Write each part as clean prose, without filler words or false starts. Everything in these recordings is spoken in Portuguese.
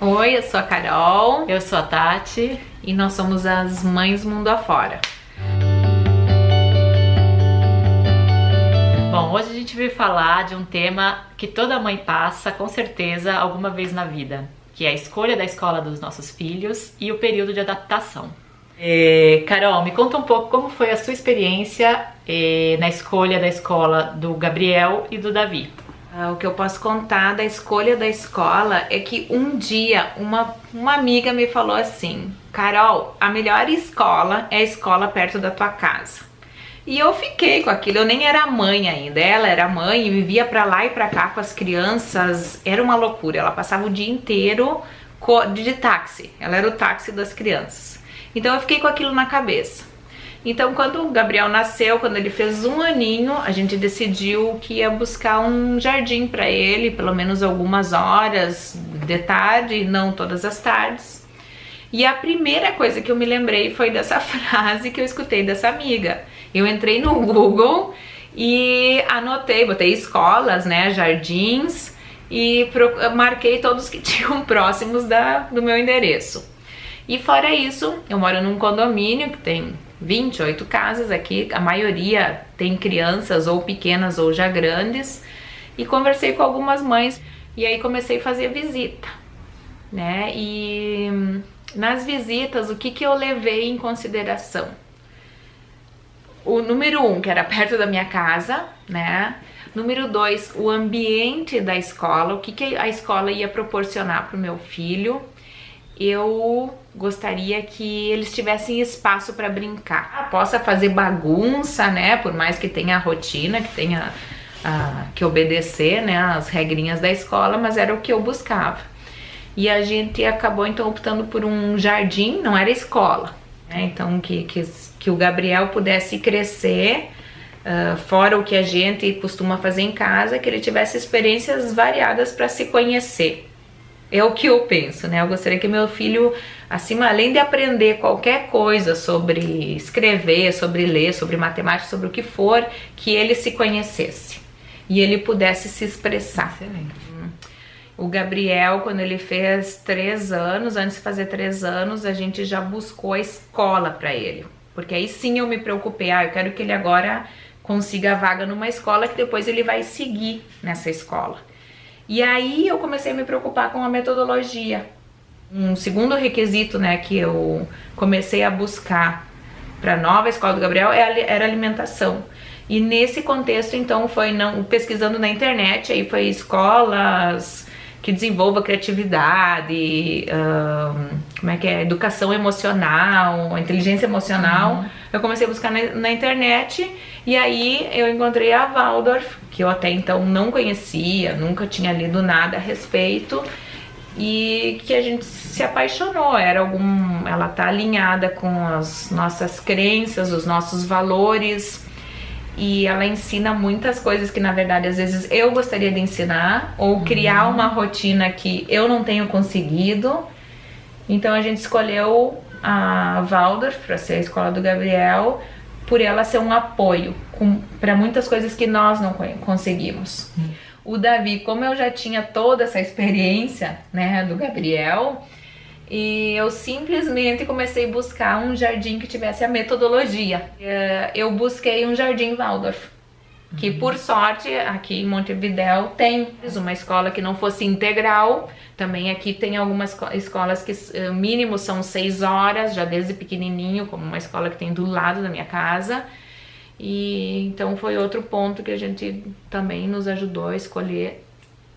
Oi, eu sou a Carol. Eu sou a Tati. E nós somos as Mães Mundo Afora. Bom, hoje a gente veio falar de um tema que toda mãe passa, com certeza, alguma vez na vida, que é a escolha da escola dos nossos filhos e o período de adaptação. Carol, me conta um pouco como foi a sua experiência na escolha da escola do Gabriel e do Davi. O que eu posso contar da escolha da escola é que um dia uma amiga me falou assim: Carol, a melhor escola é a escola perto da tua casa. E eu fiquei com aquilo, eu nem era mãe ainda, ela era mãe e vivia pra lá e pra cá com as crianças, era uma loucura, ela passava o dia inteiro de táxi, ela era o táxi das crianças. Então eu fiquei com aquilo na cabeça. Então quando o Gabriel nasceu, quando ele fez 1 aninho, a gente decidiu que ia buscar um jardim pra ele, pelo menos algumas horas de tarde, não todas as tardes. E a primeira coisa que eu me lembrei foi dessa frase que eu escutei dessa amiga. Eu entrei no Google e anotei, botei escolas, né, jardins, e marquei todos que tinham próximos do meu endereço. E fora isso, eu moro num condomínio que tem 28 casas aqui, a maioria tem crianças ou pequenas ou já grandes, e conversei com algumas mães e aí comecei a fazer visita, né, e nas visitas o que eu levei em consideração? O número 1, que era perto da minha casa, né? Número 2, o ambiente da escola, o que a escola ia proporcionar para o meu filho. Eu gostaria que eles tivessem espaço para brincar, possa fazer bagunça, né? Por mais que tenha a rotina, que tenha que obedecer, né? As regrinhas da escola, mas era o que eu buscava. E a gente acabou então optando por um jardim, não era escola, né? Então que o Gabriel pudesse crescer, fora o que a gente costuma fazer em casa, que ele tivesse experiências variadas para se conhecer. É o que eu penso, né? Eu gostaria que meu filho, acima, além de aprender qualquer coisa sobre escrever, sobre ler, sobre matemática, sobre o que for, que ele se conhecesse e ele pudesse se expressar. Excelente. O Gabriel, quando ele fez 3 anos, antes de fazer 3 anos, a gente já buscou a escola para ele. Porque aí sim eu me preocupei, eu quero que ele agora consiga a vaga numa escola que depois ele vai seguir nessa escola. E aí eu comecei a me preocupar com a metodologia. Um segundo requisito, né, que eu comecei a buscar para a nova escola do Gabriel era alimentação. E nesse contexto, então, foi pesquisando na internet, aí foi escolas que desenvolva criatividade, educação emocional, inteligência emocional. Eu comecei a buscar na internet e aí eu encontrei a Waldorf, que eu até então não conhecia, nunca tinha lido nada a respeito, e que a gente se apaixonou. Ela tá alinhada com as nossas crenças, os nossos valores, e ela ensina muitas coisas que na verdade às vezes eu gostaria de ensinar, ou criar uma rotina que eu não tenho conseguido. Então a gente escolheu a Waldorf para ser a escola do Gabriel, por ela ser um apoio para muitas coisas que nós não conseguimos. O Davi, como eu já tinha toda essa experiência, né, do Gabriel, e eu simplesmente comecei a buscar um jardim que tivesse a metodologia. Eu busquei um jardim Waldorf, que por sorte aqui em Montevidéu tem uma escola que não fosse integral. Também aqui tem algumas escolas que mínimo são 6 horas, já desde pequenininho, como uma escola que tem do lado da minha casa. E então foi outro ponto que a gente também nos ajudou a escolher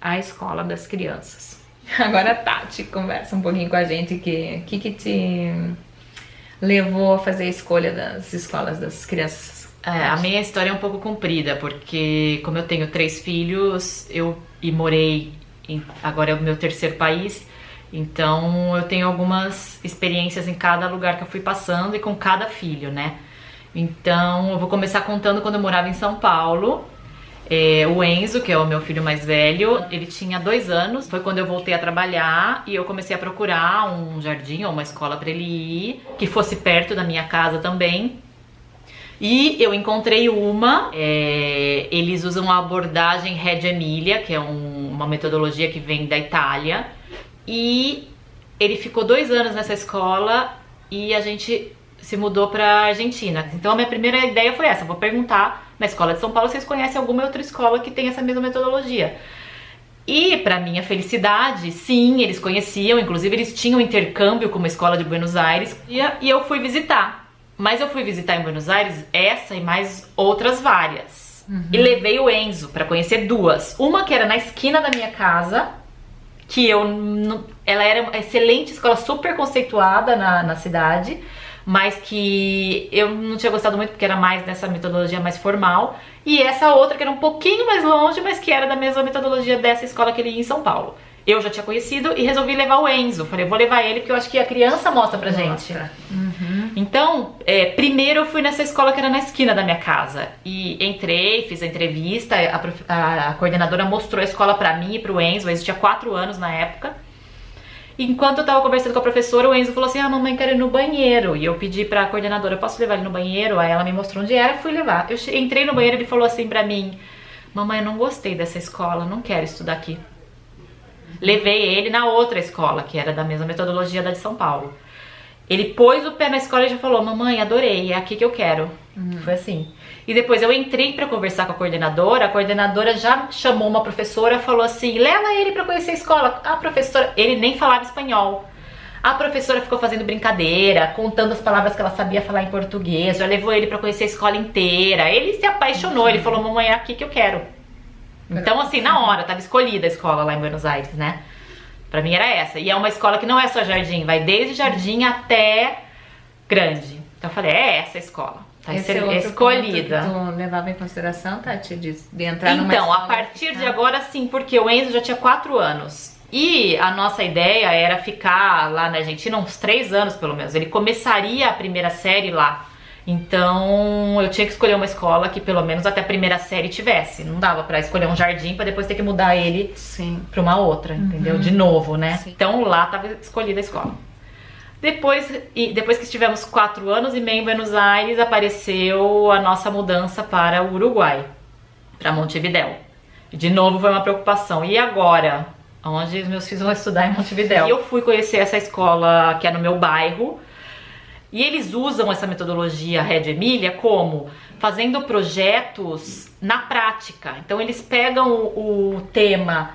a escola das crianças. Agora, Tati, conversa um pouquinho com a gente, o que te levou a fazer a escolha das escolas das crianças? A minha história é um pouco comprida, porque como eu tenho 3 filhos, e morei, agora é o meu 3º país, então eu tenho algumas experiências em cada lugar que eu fui passando e com cada filho, né? Então eu vou começar contando quando eu morava em São Paulo. O Enzo, que é o meu filho mais velho, ele tinha 2 anos, foi quando eu voltei a trabalhar e eu comecei a procurar um jardim ou uma escola para ele ir, que fosse perto da minha casa também. E eu encontrei eles usam a abordagem Reggio Emilia, que é uma metodologia que vem da Itália, e ele ficou 2 anos nessa escola e a gente se mudou pra Argentina. Então a minha primeira ideia foi essa, vou perguntar na escola de São Paulo se vocês conhecem alguma outra escola que tem essa mesma metodologia. E pra minha felicidade, sim, eles conheciam, inclusive eles tinham intercâmbio com uma escola de Buenos Aires e eu fui visitar. Mas eu fui visitar em Buenos Aires essa e mais outras várias. E levei o Enzo pra conhecer 2. Uma que era na esquina da minha casa, que ela era uma excelente escola, super conceituada na cidade, mas que eu não tinha gostado muito porque era mais nessa metodologia mais formal. E essa outra que era um pouquinho mais longe, mas que era da mesma metodologia dessa escola que ele ia em São Paulo. Eu já tinha conhecido e resolvi levar o Enzo. Falei, eu vou levar ele porque eu acho que a criança mostra pra gente. Então, primeiro eu fui nessa escola que era na esquina da minha casa. E entrei, fiz a entrevista, a coordenadora mostrou a escola pra mim e pro Enzo. O Enzo tinha 4 anos na época. Enquanto eu tava conversando com a professora, o Enzo falou assim, mamãe, quero ir no banheiro. E eu pedi pra coordenadora, posso levar ele no banheiro? Aí ela me mostrou onde era, fui levar. Eu entrei no banheiro e ele falou assim pra mim, mamãe, eu não gostei dessa escola, não quero estudar aqui. Levei ele na outra escola, que era da mesma metodologia da de São Paulo. Ele pôs o pé na escola e já falou, mamãe, adorei, é aqui que eu quero. Foi assim. E depois eu entrei pra conversar com a coordenadora já chamou uma professora e falou assim, leva ele pra conhecer a escola. A professora, ele nem falava espanhol. A professora ficou fazendo brincadeira, contando as palavras que ela sabia falar em português, já levou ele pra conhecer a escola inteira. Ele se apaixonou, ele falou, mamãe, é aqui que eu quero. Então assim, na hora, tava escolhida a escola lá em Buenos Aires, né? Pra mim era essa. E é uma escola que não é só jardim, vai desde jardim até grande. Então eu falei, é essa a escola. Tá escolhida. Que tu levava em consideração, Tati, de entrar numa então, escola? A partir de agora sim, porque o Enzo já tinha 4 anos. E a nossa ideia era ficar lá na Argentina uns 3 anos pelo menos. Ele começaria a primeira série lá. Então eu tinha que escolher uma escola que pelo menos até a primeira série tivesse. Não dava pra escolher um jardim pra depois ter que mudar ele pra uma outra, entendeu? De novo, né? Sim. Então lá tava escolhida a escola. Depois que estivemos 4 anos e meio em Buenos Aires, apareceu a nossa mudança para o Uruguai, para Montevidéu. E de novo foi uma preocupação. E agora? Onde os meus filhos vão estudar em Montevidéu? E eu fui conhecer essa escola que é no meu bairro. E eles usam essa metodologia Reggio Emilia como fazendo projetos na prática. Então eles pegam o tema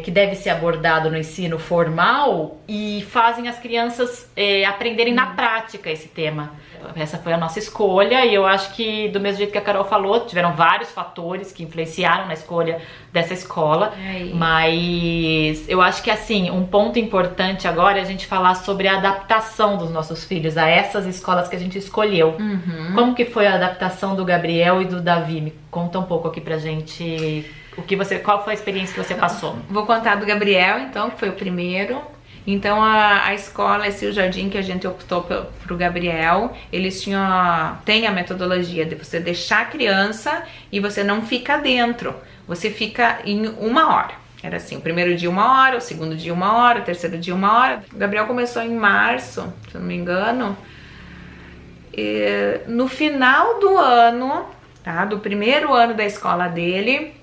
que deve ser abordado no ensino formal e fazem as crianças aprenderem na prática esse tema. Essa foi a nossa escolha e eu acho que, do mesmo jeito que a Carol falou, tiveram vários fatores que influenciaram na escolha dessa escola, mas eu acho que, assim, um ponto importante agora é a gente falar sobre a adaptação dos nossos filhos a essas escolas que a gente escolheu. Como que foi a adaptação do Gabriel e do Davi? Me conta um pouco aqui pra gente qual foi a experiência que você passou. Vou contar do Gabriel, então, que foi o primeiro. Então a escola, o jardim que a gente optou pro Gabriel, eles têm a metodologia de você deixar a criança e você não fica dentro, você fica em 1 hora. Era assim, o primeiro dia 1 hora, o segundo dia 1 hora, o terceiro dia 1 hora. O Gabriel começou em março, se eu não me engano. E no final do ano, tá, do primeiro ano da escola dele,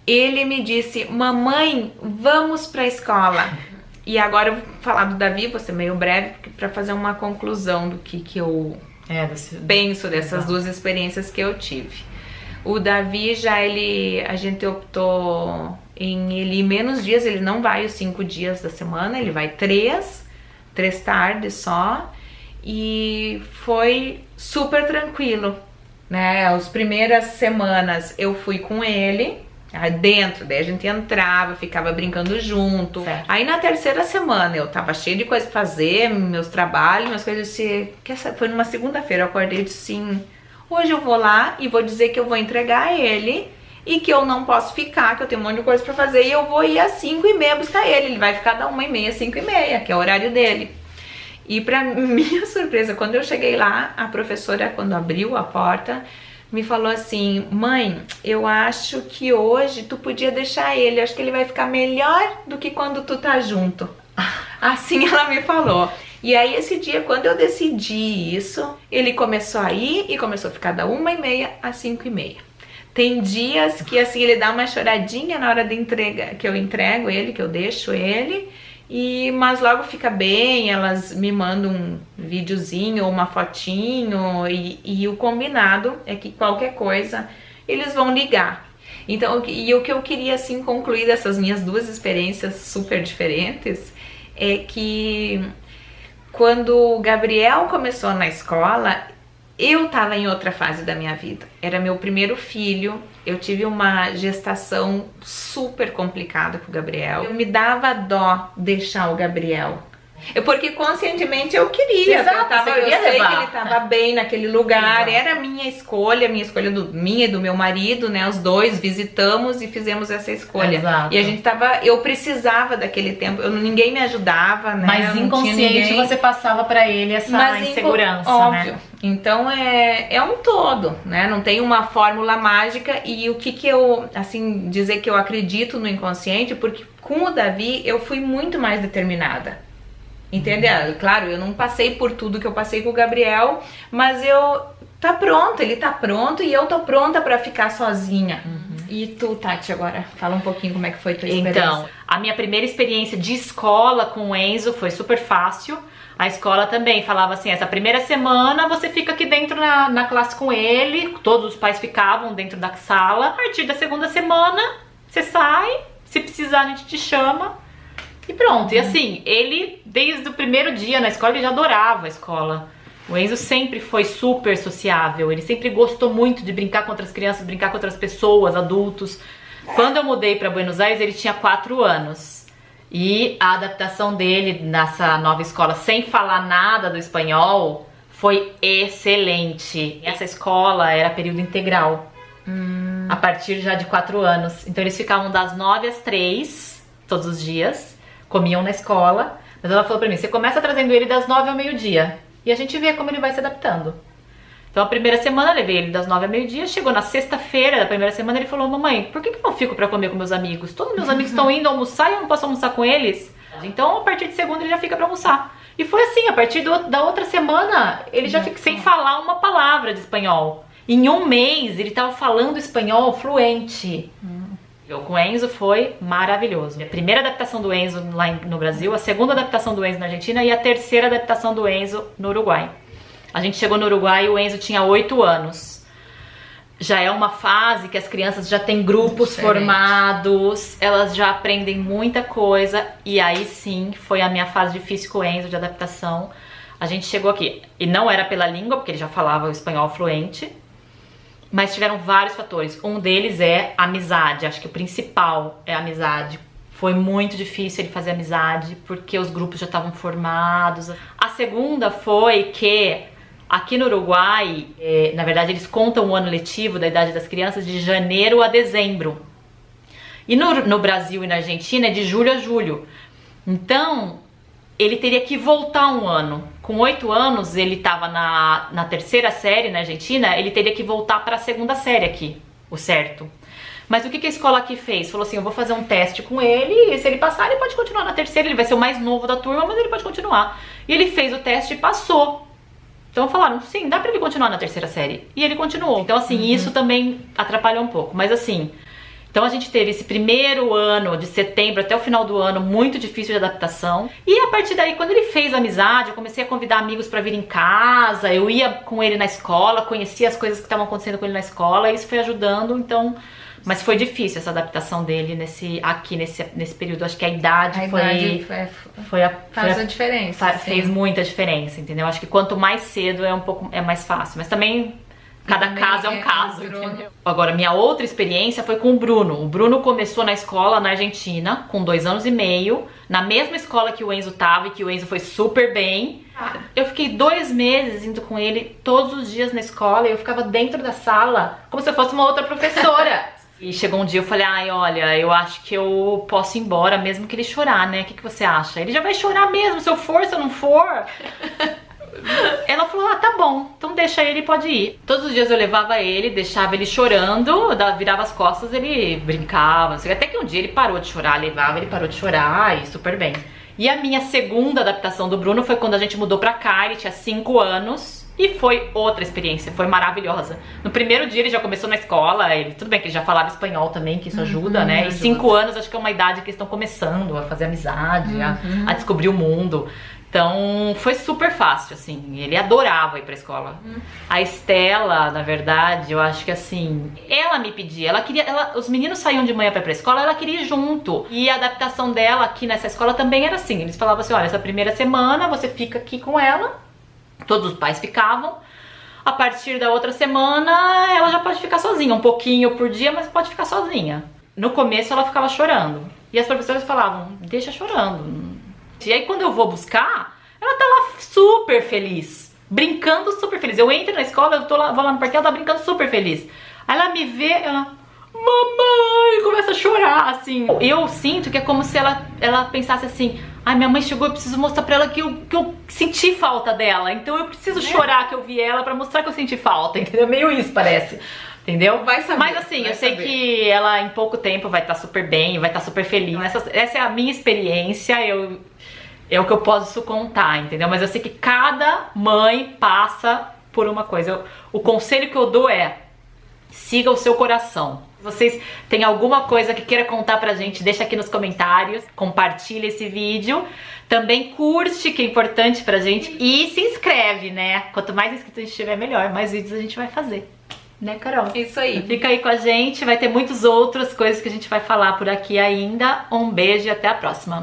ele me disse, mamãe, vamos pra escola. E agora eu vou falar do Davi, vou ser meio breve, pra fazer uma conclusão do que eu penso dessas 2 experiências que eu tive. O Davi a gente optou em ele ir menos dias, ele não vai os 5 dias da semana, ele vai 3 tardes só. E foi super tranquilo, né? As primeiras semanas eu fui com ele dentro, daí a gente entrava, ficava brincando junto. Certo. Aí na terceira semana eu tava cheia de coisa pra fazer, meus trabalhos, minhas coisas, foi numa segunda-feira, eu acordei e disse assim, hoje eu vou lá e vou dizer que eu vou entregar ele e que eu não posso ficar, que eu tenho um monte de coisa pra fazer e eu vou ir às 5h30 buscar ele vai ficar da 1h30 às 5h30, que é o horário dele. E pra minha surpresa, quando eu cheguei lá, a professora, quando abriu a porta, me falou assim, mãe, eu acho que hoje tu podia deixar ele, acho que ele vai ficar melhor do que quando tu tá junto. Assim ela me falou. E aí esse dia, quando eu decidi isso, ele começou a ir e começou a ficar da 1h30 às 5h30. Tem dias que assim ele dá uma choradinha na hora de entrega, que eu entrego ele, que eu deixo ele, mas logo fica bem. Elas me mandam um videozinho ou uma fotinho, e o combinado é que qualquer coisa eles vão ligar. Então, e o que eu queria assim concluir dessas minhas duas experiências super diferentes é que quando o Gabriel começou na escola, eu tava em outra fase da minha vida. Era meu primeiro filho, eu tive uma gestação super complicada com o Gabriel. Eu me dava dó deixar o Gabriel. Porque conscientemente eu queria. Exato, Eu sei que ele tava bem naquele lugar. Exato. Era minha escolha minha e do meu marido, né? Os dois visitamos e fizemos essa escolha. Exato. E a gente eu precisava daquele tempo. Ninguém me ajudava, né? Mas inconsciente você passava pra ele essa insegurança, óbvio, né? Então é um todo, né? Não tem uma fórmula mágica. E o que eu, assim, dizer que eu acredito no inconsciente, porque com o Davi eu fui muito mais determinada. Entendeu? Claro, eu não passei por tudo que eu passei com o Gabriel, mas ele tá pronto e eu tô pronta pra ficar sozinha. E tu, Tati, agora fala um pouquinho como é que foi tua experiência. Então, a minha primeira experiência de escola com o Enzo foi super fácil. A escola também falava assim, essa primeira semana você fica aqui dentro na classe com ele, todos os pais ficavam dentro da sala. A partir da segunda semana, você sai, se precisar a gente te chama. E pronto, e assim, ele desde o primeiro dia na escola, ele já adorava a escola. O Enzo sempre foi super sociável, ele sempre gostou muito de brincar com outras crianças, brincar com outras pessoas, adultos. Quando eu mudei para Buenos Aires, ele tinha 4 anos. E a adaptação dele nessa nova escola, sem falar nada do espanhol, foi excelente. Essa escola era período integral, a partir já de 4 anos. Então eles ficavam das 9 às 3, todos os dias. Comiam na escola, mas ela falou pra mim, você começa trazendo ele das 9 ao meio-dia e a gente vê como ele vai se adaptando. Então a primeira semana eu levei ele das 9 ao meio-dia, chegou na sexta-feira da primeira semana, ele falou, mamãe, por que eu não fico pra comer com meus amigos? Todos meus amigos estão indo almoçar e eu não posso almoçar com eles. Então a partir de segunda ele já fica pra almoçar. E foi assim, a partir da outra semana ele já fica sem falar uma palavra de espanhol. Em um mês ele tava falando espanhol fluente. Com o Enzo foi maravilhoso. A primeira adaptação do Enzo lá no Brasil, a segunda adaptação do Enzo na Argentina e a terceira adaptação do Enzo no Uruguai. A gente chegou no Uruguai e o Enzo tinha 8 anos. Já é uma fase que as crianças já têm grupos formados, elas já aprendem muita coisa. E aí sim, foi a minha fase difícil com o Enzo de adaptação. A gente chegou aqui, e não era pela língua, porque ele já falava o espanhol fluente. Mas tiveram vários fatores. Um deles é amizade. Acho que o principal é a amizade. Foi muito difícil ele fazer amizade, porque os grupos já estavam formados. A segunda foi que aqui no Uruguai, na verdade eles contam o ano letivo da idade das crianças de janeiro a dezembro. E no Brasil e na Argentina é de julho a julho. Então ele teria que voltar um ano. Com 8 anos, ele estava na terceira série na Argentina, ele teria que voltar para a segunda série aqui, o certo. Mas o que a escola aqui fez? Falou assim, eu vou fazer um teste com ele, e se ele passar, ele pode continuar na terceira, ele vai ser o mais novo da turma, mas ele pode continuar. E ele fez o teste e passou. Então falaram, sim, dá para ele continuar na terceira série. E ele continuou. Então assim, isso também atrapalhou um pouco, mas assim... Então a gente teve esse primeiro ano, de setembro até o final do ano, muito difícil de adaptação. E a partir daí, quando ele fez amizade, eu comecei a convidar amigos pra vir em casa, eu ia com ele na escola, conhecia as coisas que estavam acontecendo com ele na escola, e isso foi ajudando, então... Mas foi difícil essa adaptação dele nesse período. Acho que a idade faz a diferença. Fez muita diferença, entendeu? Acho que quanto mais cedo é mais fácil. Mas também... Cada caso é um caso, entendeu? Agora, minha outra experiência foi com o Bruno. O Bruno começou na escola na Argentina, com 2 anos e meio, na mesma escola que o Enzo tava e que o Enzo foi super bem. Eu fiquei 2 meses indo com ele todos os dias na escola e eu ficava dentro da sala como se eu fosse uma outra professora. E chegou um dia eu falei, ai, olha, eu acho que eu posso ir embora mesmo que ele chorar, né? O que você acha? Ele já vai chorar mesmo, se eu for, se eu não for... Ela falou, ah, tá bom, então deixa ele, pode ir. Todos os dias eu levava ele, deixava ele chorando, virava as costas, ele brincava, até que um dia ele parou de chorar, levava, ele parou de chorar e super bem. E a minha segunda adaptação do Bruno foi quando a gente mudou pra cá, ele tinha 5 anos. E foi outra experiência, foi maravilhosa. No primeiro dia ele já começou na escola, tudo bem que ele já falava espanhol também, que isso ajuda, né? E 5 anos acho que é uma idade que eles estão começando a fazer amizade, a descobrir o mundo. Então foi super fácil, assim, ele adorava ir pra escola. A Estela, na verdade, eu acho que assim, ela me pedia, os meninos saíam de manhã pra ir pra escola, ela queria ir junto. E a adaptação dela aqui nessa escola também era assim, eles falavam assim, olha, essa primeira semana você fica aqui com ela, todos os pais ficavam. A partir da outra semana, ela já pode ficar sozinha, um pouquinho por dia, mas pode ficar sozinha. No começo ela ficava chorando, e as professoras falavam, deixa chorando. E aí quando eu vou buscar, ela tá lá super feliz, brincando super feliz. Eu entro na escola, vou lá no parque, ela tá brincando super feliz. Aí ela me vê, ela, mamãe, começa a chorar, assim. Eu sinto que é como se ela pensasse assim, ai, minha mãe chegou, eu preciso mostrar pra ela que eu senti falta dela. Então eu preciso chorar que eu vi ela pra mostrar que eu senti falta, entendeu? Meio isso parece. Entendeu? Vai saber. Mas assim, eu sei que ela em pouco tempo vai estar super bem, vai estar super feliz. Essa é a minha experiência, é o que eu posso contar, entendeu? Mas eu sei que cada mãe passa por uma coisa. O conselho que eu dou é, siga o seu coração. Se vocês têm alguma coisa que queira contar pra gente, deixa aqui nos comentários, compartilha esse vídeo. Também curte, que é importante pra gente, e se inscreve, né? Quanto mais inscritos a gente tiver, melhor, mais vídeos a gente vai fazer. Né, Carol? Isso aí. Fica aí com a gente, vai ter muitas outras coisas que a gente vai falar por aqui ainda. Um beijo e até a próxima.